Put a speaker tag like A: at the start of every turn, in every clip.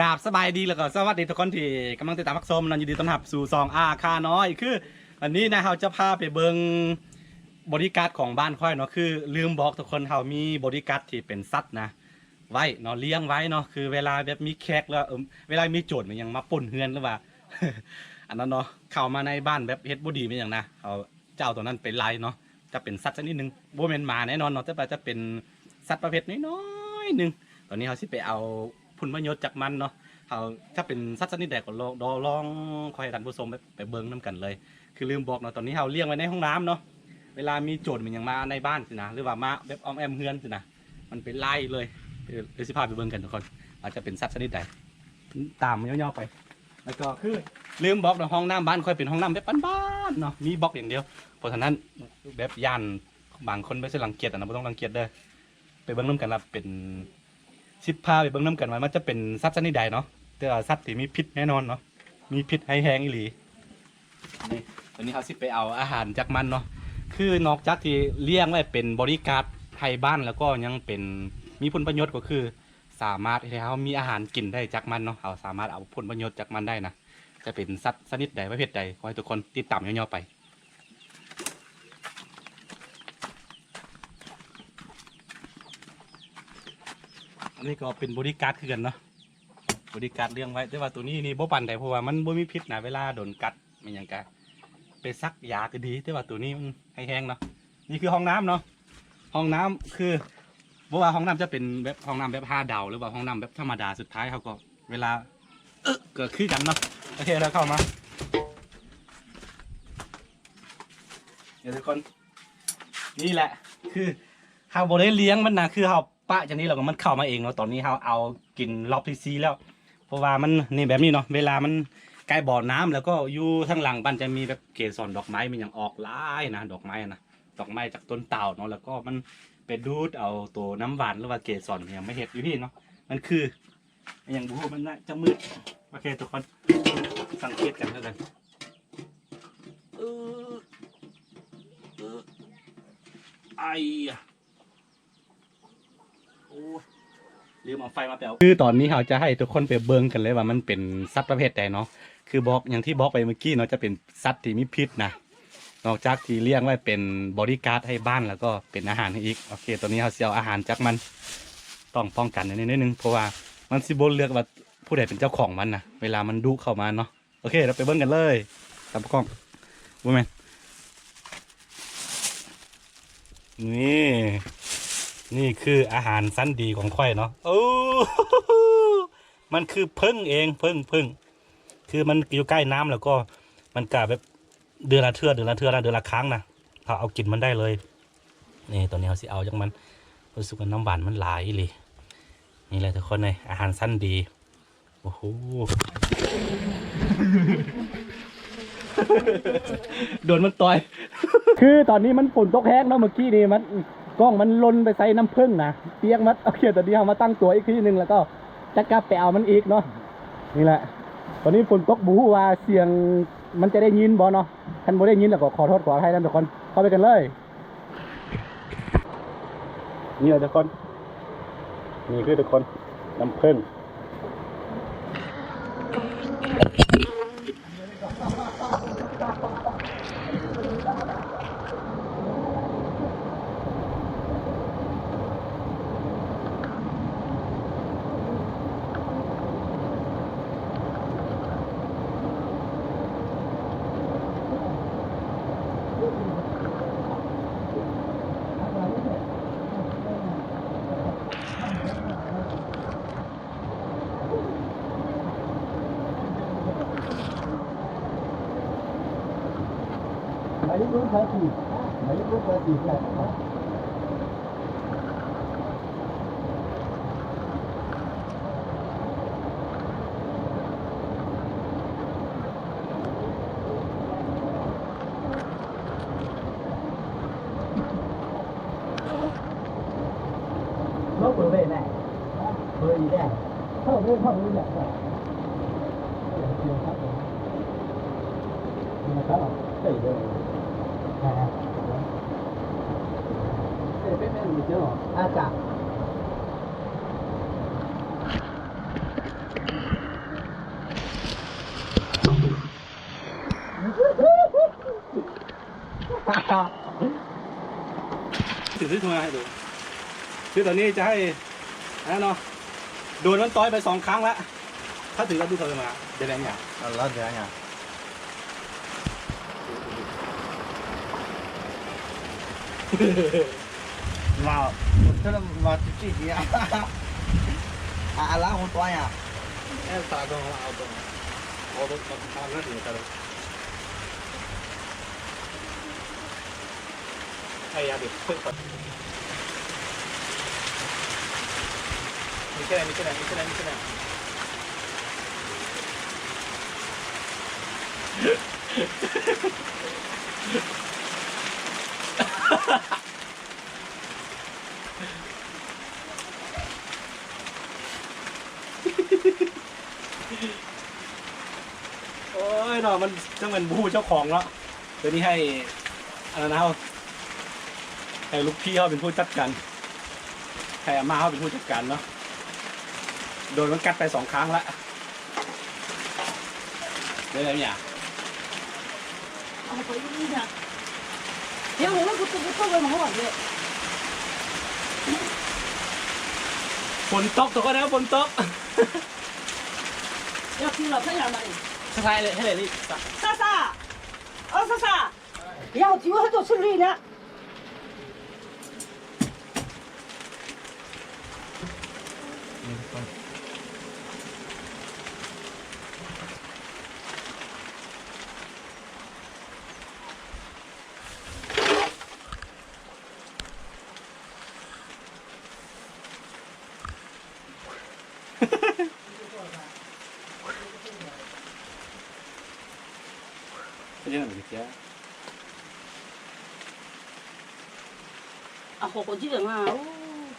A: กราบสบายดีแล้วก็สวัสดีทุกคนที่กำลังติดตามพักชมนันยินดีต้อนรับสู่ซองอาคาน้อยคือวันนี้นะเราจะพาไปเบิงบริการของบ้านค่อยเนาะคือลืมบอกทุกคนเรามีบริการที่เป็นสัตว์นะไว้เนาะเลี้ยงไว้เนาะคือเวลาแบบมีแขกแล้วเวลามีโจรมันยังมาป่นเฮือนหรือว่า อันนั้นเนาะเข้ามาในบ้านแบบเฮ็ดบ่ดีมันอย่างนะเอาเจ้าตัวนั้นเป็นไรเนาะจะเป็นสัตว์ชนิดหนึ่งบ่แม่นหมาแน่นอนเนาะแต่ว่าจะเป็นสัตว์ประเภทน้อยๆหนึ่งตอนนี้เราสิไปเอาผลประโยชน์จากมันเนาะเขาถ้าเป็นสัตว์ชนิดใดก็ลองคอยท่านผู้ชมไปเบิ่งน้ำกันเลยคือลืมบอกเนาะตอนนี้เราเลี้ยงไว้ในห้องน้ำเนาะเวลามีโจรมันยังมาในบ้านสินะหรือว่ามาแบบอ้อมแอมเฮือนสินะมันเป็นไล่เลยเดี๋ยวสิพาไปเบิ่งกันทุกคนอาจจะเป็นสัตว์ชนิดใดตามย่อๆไปแล้วก็คือลืมบอกเนาะห้องน้ำบ้านค่อยเป็นห้องน้ำแบบบ้านๆเนาะมีบล็อกอย่างเดียวเพราะฉะนั้นแบบย่านบางคนไม่ใช่รังเกียจนะไม่ต้องรังเกียจเด้อไปเบิ่งน้ำกันละเป็นสิบพาไปเบิ่งน้ำกันว่ามันจะเป็นสัตว์ชนิดใดเนาะแต่ว่าสัตว์ที่มีพิษแน่นอนเนาะมีพิษให้แห้งอีหลีนี่ตอนนี้เขาสิไปเอาอาหารจากมันเนาะคือนอกจากที่เลี้ยงไว้เป็นบริการให้บ้านแล้วก็ยังเป็นมีผลประโยชน์ก็คือสามารถให้เขามีอาหารกินได้จากมันเนาะเขาสามารถเอาผลประโยชน์จากมันได้นะจะเป็นสัตว์ชนิดใดประเภทใดขอให้ทุกคนติดตามย่อๆไปอันนี้ก็เป็นบริการคือกันเนาะบริการเลี้ยงไว้แต่ว่าตัวนี้นี่บ่ปันใดเพราะว่ามันบ่มีพิษนะเวลาโดนกัดมันอย่างกะไปซักยาก็ดีแต่ว่าตัวนี้มันให้แห้งเนาะนี่คือห้องน้ำเนาะห้องน้ำคือบ่ว่าห้องน้ำจะเป็นแบบห้องน้ำแบบ5 ดาวหรือว่าห้องน้ำแบบธรรมดาสุดท้ายเขาก็เวลาเกิดขึ้นกันเนาะโอเคแล้วเข้ามาเดี๋ยวทุกคนนี่แหละคือเขาบ่ได้เลี้ยงมันนะคือเขาปะจากนี้เราก็มันเข้ามาเองเนาะตอนนี้เขาเอากินรอบที่ซีแล้วเพราะว่ามันนี่แบบนี้เนาะเวลามันใกล้บ่อน้ำแล้วก็อยู่ข้างหลังบ้านจะมีแบบเกสรดอกไม้มันยังออกหลายนะดอกไม้นะดอกไม้จากต้นเต่าเนาะแล้วก็มันไปดูดเอาตัวน้ำหวานหรือว่าเกสรยังไม่เห็ดอยู่พี่เนาะมันคืออย่างบูมันน่าจะมืดโอเคทุกคนสังเกตกันแล้วกันไอ้โอ้ลืมเอาไฟมาแปลคือตอนนี้เราจะให้ทุกคนไปเบิ่งกันเลยว่ามันเป็นสัตว์ประเภทใดเนาะคือบอกอย่างที่บอกไปเมื่อกี้เนาะจะเป็นสัตว์ที่มีพิษนะนอกจากที่เลี้ยงไว้เป็นบริการให้บ้านแล้วก็เป็นอาหารให้อีกโอเคตอนนี้เราจะเอาอาหารจากมันต้องป้องกันนิดนึงเพราะว่ามันสิบนเลือกว่าผู้ใดเป็นเจ้าของมันนะเวลามันดุเข้ามาเนาะโอเคเราไปเบิ่งกันเลยตามกล้องบูแมนนี่นี่คืออาหารสั้นดีของค่อยเนาะโอ้มันคือพึ่งเองพึ่งคือมันอยู่ใกล้น้ำแล้วก็มันกะแบบเดือนละเทื่อนะเดือนละครั้งนะเอากินมันได้เลยนี่ตัวนี้เขาสิเอาจากมันรู้สึกว่าน้ำหวานมันหลายเลยนี่แหละทุกคนเลยอาหารสั้นดีโอ้โหโดนมันต่อยคือตอนนี้มันฝนตกแห้งเนาะเมื่อกี้นี่มันกล้องมันลนไปใส่น้ำผึ้งนะเปียกมัดโอเคตอนนี้เอามาตั้งตัวอีกทีนึงแล้วก็จะกลับไปเอามันอีกเนาะนี่แหละตอนนี้ฝนตกบูว่าเสียงมันจะได้ยินบ่เนาะท่านบ่ได้ยินแล้วก็ขอโทษขออภัยท่านทุกคนเข้าไปกันเลยนี่แหละทุกคนนี่คือทุกคนน้ำผึ้งไม่รู้ภาษีไม่รู้ภาษีแหละรถเปิดไปไหนเปิดอีกแล้วเข้าด้วยเข้าด้วยแบบเดี๋ยวครับนี่นะครับเตะเลยเป็นมีเจ้าอาจารย์ ซื้อมาให้ดูคือตอนนี้จะให้นะเนาะโดนมันต่อยไป2 ครั้งแล้วถ้าถือแล้วดูเขาจะมาเดี๋ยวอย่าง
B: แล้วเดี๋ยวไงมา这嘛自己啊拉红端呀
A: ตาตรงเอาตรงทำนั่นเองตาตรงไอ้ยาเด็กเพิ่งปัดมีแค่ไหนโอ้ยเนาะมันต้องเป็นผู้เจ้าของแล้วเดี๋ยวนี้ให้อะไรนะให้ลูกพี่เขาเป็นผู้จัดการให้อาม่าเขาเป็นผู้จัดการเนาะโดนมันกัดไป2 ครั้งแล้วได้ไหมเนี่ยฝนตกตัวก็แล้วฝนตก
C: 要听了分享哪里？
A: สบายเลยให้เลยนี่
C: 莎莎，莎莎，要听我做处理呢。
A: เป็นยังไงพี่เจ้า
C: 火鸡人啊，哦，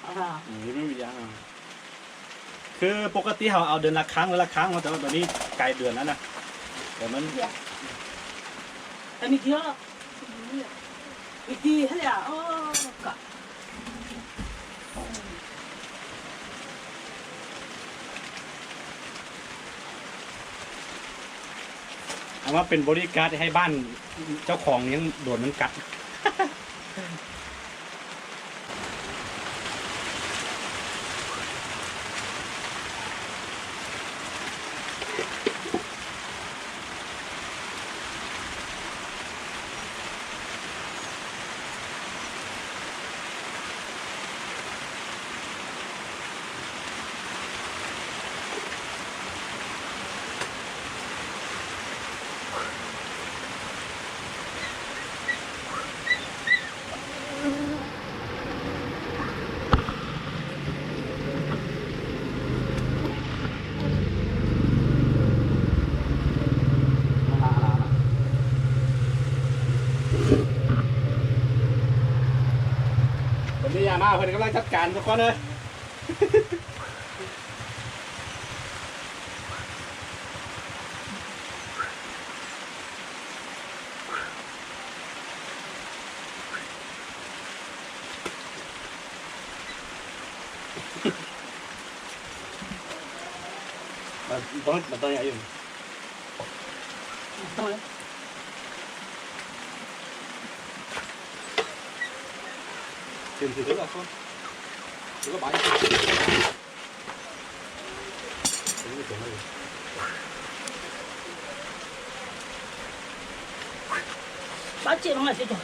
C: 好吧。
A: ไม่มียังคือปกติเราเอาเดือนละครั้งแต่ว่าตอนนี้ไกลเดือนแล้วนะแต่มัน
C: 哎，你听了？你听他俩哦，嘎。
A: เอาว่าเป็นบริการให้บ้านเจ้าของยังโดนมันกัดวันนี้ยามาเพื่อนกำลังจัดการทุกคนเลยมันต้องอย่างอื่นtìm thì rất là con rất là bãi
C: 把鸡弄来这种。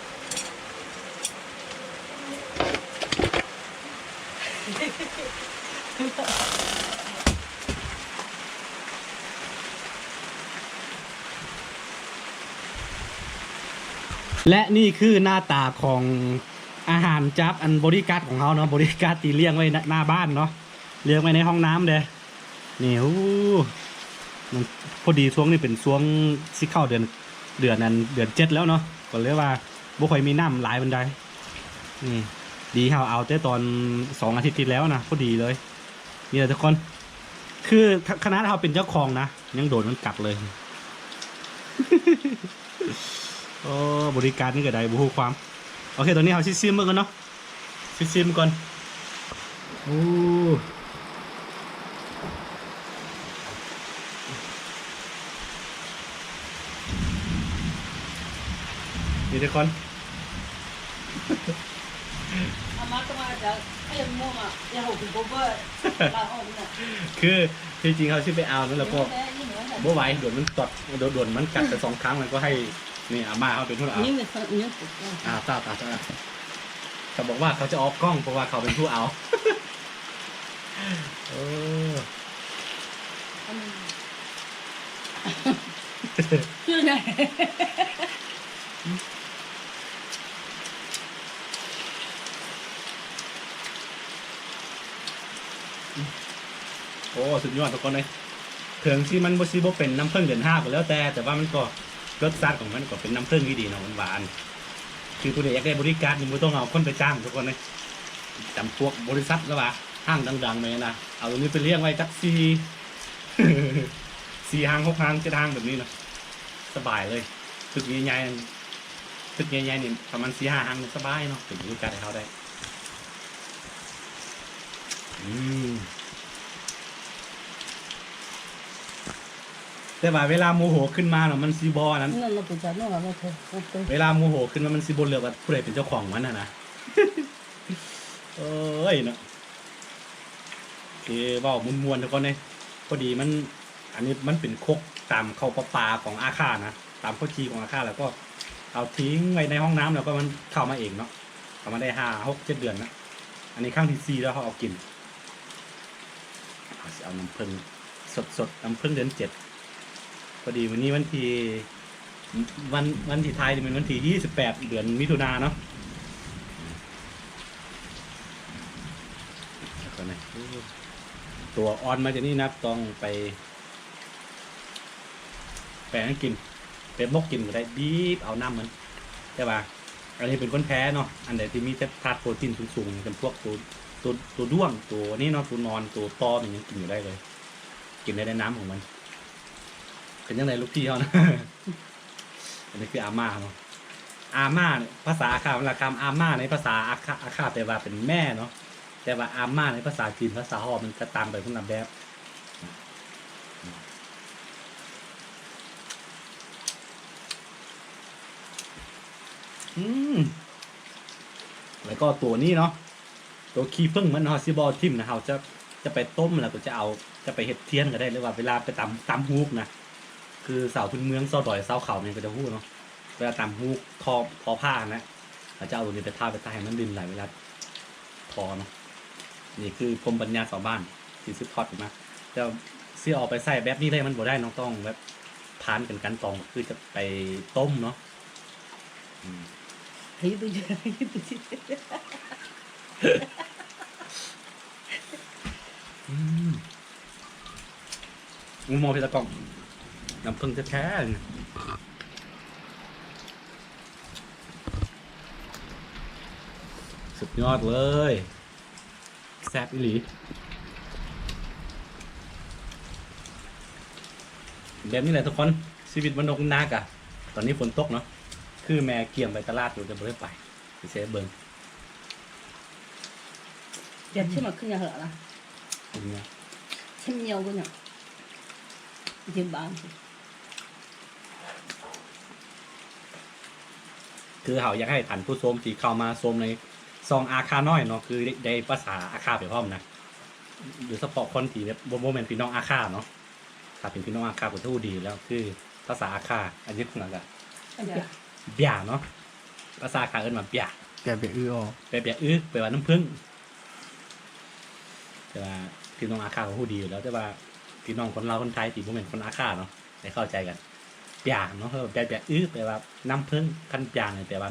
A: และนี่คือหน้าตาของอาหารจับอันบริการของเขาเนาะบริการตีเลี้ยงไว้หน้าบ้านเนาะเลี้ยงไว้ในห้องน้ำเด้นี่โอ้มันพอดีช่วงนี้เป็นช่วงที่เข้าเดือนนั้นเดือน7แล้วเนาะก็เลยว่าบ่ค่อยมีน้ำหลายบันไดนี่ดีเอาแต่ตอน2 อาทิตย์ที่แล้วนะพอดีเลยนี่แหละทุกคนคือคณะเราเป็นเจ้าของนะยังโดนมันกัดเลย โอ้บริการนี่ก็ได้บูฮูความโอเคตอนนี้เราซิมมือกันเนาะซิมก่อนโอ้นี่ทุกคน
C: 阿妈干嘛讲？哎呀，妈妈，然后给伯伯，然后呢？
A: คือจริงๆเขาชื่อไปเอานั่นแหละพวก
C: 你们呢？
A: บ่ไหวโดนมันตดโดนมันกัดไป2 ครั้งมันก็ให้นี่อาม่าเขาเป็นผู้เอา
C: 你们你们
A: ตาเขาบอกว่าเขาจะออกกล้องเพราะว่าเขาเป็นผู้เอาเออ
C: 是的。
A: โอ้สุดยอดทุกคนเลยถึงที่มันบ่ซีบ่เป็นน้ำผึ้งเดือน5ก็แล้วแต่ว่ามันก็รสชาติของมันก็เป็นน้ำผึ้งที่ดีเนาะหวานๆคือผู้ใดอยากได้บริการนี่บ่ต้องเอาคนไปจ้างทุกคนเลยจำพวกบริษัทแล้วว่าห้างดังๆเลยนะเอาตรงนี้ไปเลี้ยงไว้จัก4 ห้าง6 ห้าง7 ห้างแบบนี้นะสบายเลยตึกใหญ่ๆตึกใหญ่ๆนี่ประมาณ4-5 ห้างนี่สบายเนาะถึงบริการให้เขาได้แต่ว่าเวลาโมโหขึ้นมาเนาะมันซีบอนั้น
C: 那不叫那个老头，
A: เวลาโมโหขึ้นมามันซีบเลือกว่าผู้ใดเป็นเจ้าของมันนะ เอ้ยเนาะโอเคเว้ามวนๆทุกคนเลยพอดีมันอันนี้มันเป็นคกตามเข้าประปาของอาคารนะตามข้อทีของอาคารแล้วก็เอาทิ้งไว้ในห้องน้ำแล้วก็มันเข้ามาเองเนาะเข้ามาได้5-6-7 เดือนนะอันนี้ครั้งที่4แล้วเขาเอากินเอาน้ำผึ้งสดน้ำผึ้งเดือน 7พอดีวันนี้วันที่ไทยเป็นวันที่28 เดือนมิถุนายนเนาะตัวออนมาจากนี่นะต้องไปแปะให้กินเป็นมกกินก็ได้บีบเอาน้ำมันใช่ป่ะอันนี้เป็นคนแพ้เนาะอันไหนที่มีธาตุโปรตีนสูงๆเป็นพวกตัวด้วงตัวนี้เนาะตัวนอนตัวตอมันยังกินอยู่ได้เลยกินได้ในน้ำของมันเป็นยังไงลูกพี่เขานะ อันนี้คืออาม่าเนาะอาม่าเนี่ยภาษาอาคาเวลาคำอาม่าในภาษาอาคาแปลว่าเป็นแม่เนาะแต่ว่าอาม่าในภาษาจีนภาษาฮอมันจะตามไปคนละแบบแล้วก็ตัวนี้เนาะตัวขี้ผึ้งมันฮอซิบอลทิมนะเขาจะไปต้มแล้วก็จะไปเห็ดเทียนก็ได้หรือว่าเวลาไปตำฮุกนะคือสาวพื้นเมืองเสาดอยเสาเขาเนี่ยก็จะพูดเนาะเวลาตำฮุกทอผ้านะเราจะเอาตัวนี้ไปทาให้มันดินไหลเวลาทอเนาะนี่คือภูมิปัญญาชาวบ้านที่สืบทอดมาจะเสื้อออกไปใส่แบบนี้ได้มันบ่ได้น้องต้องแบบพานกันตองคือจะไปต้มเนาะ
C: 还有东西，还有东西。
A: งูโมพิตะกองน้ำผึ้งแท้ๆสุดยอดเลยแซ่บอีหลีแบบนี้แหละทุกคนชีวิตมันนกนากอะตอนนี้ฝนตกเนาะคือแม่เกี่ยมไปตลาดอยู่จะไม่ได้ไปเสียเบิ้ง
C: 别吃嘛，肯定好了，
A: เป็นไง
C: 吃鸟个呢，已经忙。
A: คือเขาอยากให้ท่านผู้ชมที่เข้ามาชมในซองอาคาน้อยเนาะคือได้ภาษาอาคาไปพร้อมนะหรือสปอร์ตคนที่แบบโมเมนต์พี่น้องอาคาเนาะถ้าเป็นพี่น้องอาคาก็จะพูดดีแล้วคือภาษาอาคาอันนี้ของอะไรเบียเนาะภาษาอาคาเอิ้นว่าเบีย
B: แกเบียอื้อ
A: แปลแปลว่าน้ำผึ้งแต่ว่าพี่น้องอาคาเขาพูดดีอยู่แล้วแต่ว่าพี่น้องคนเราคนไทยที่โมเมนต์คนอาคาเนาะได้เข้าใจกันเบียเนาะแปลแปลว่าน้ำผึ้งคันเบียเนี่ยแปลว่า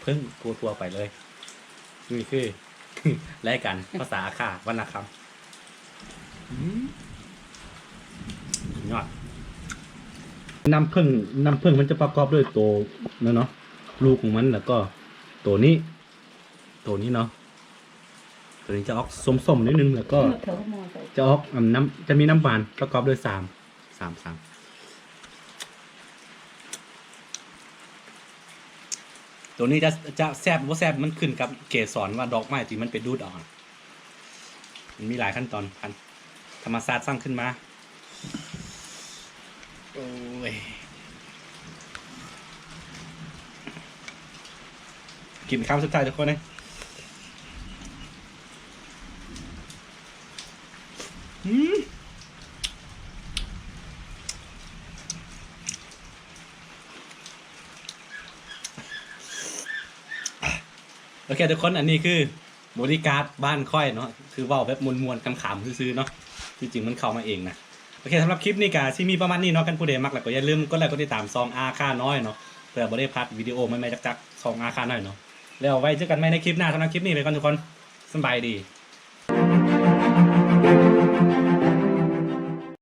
A: พึ่งทั่วไปเลยนี่คือ รายการภาษาอาคาวรรณคำยอดน้ำผึ้งมันจะประกอบด้วยตัวเนาะลูกของมันแล้วก็ตัวนี้เนาะตัวนี้จะออกส้มๆนิดนึงแล้วก็จะออกจะมีน้ำหวานประกอบด้วย3ตัวนี้จะแซ่บว่าแซ่บมันขึ้นกับเกสรว่าดอกไม้ที่มันเป็นดูดออกมันมีหลายขั้นตอนธรรมศาสตร์สร้างขึ้นมาโอ้ย กินข้าวสุดท้ายทุกคนเลยโอเคทุกคนอันนี้คือบริการบ้านค่อยเนาะคือเว่าแบบมวนๆขำๆซื่อๆเนาะจริงๆมันเข้ามาเองนะโอเคสำหรับคลิปนี้ก็ที่มีประมาณนี้เนาะกันผู้ใดมักแล้วก็อย่าลืมกดไลค์กดติดตามซองอาค่าน้อยเนาะเพื่อบ่ได้พลาดวิดีโอใหม่ๆจากซองอาค่าน้อยเนาะแล้วไว้เจอกันใหม่ในคลิปหน้าสำหรับคลิปนี้ไปก่อนทุกคนสบายดี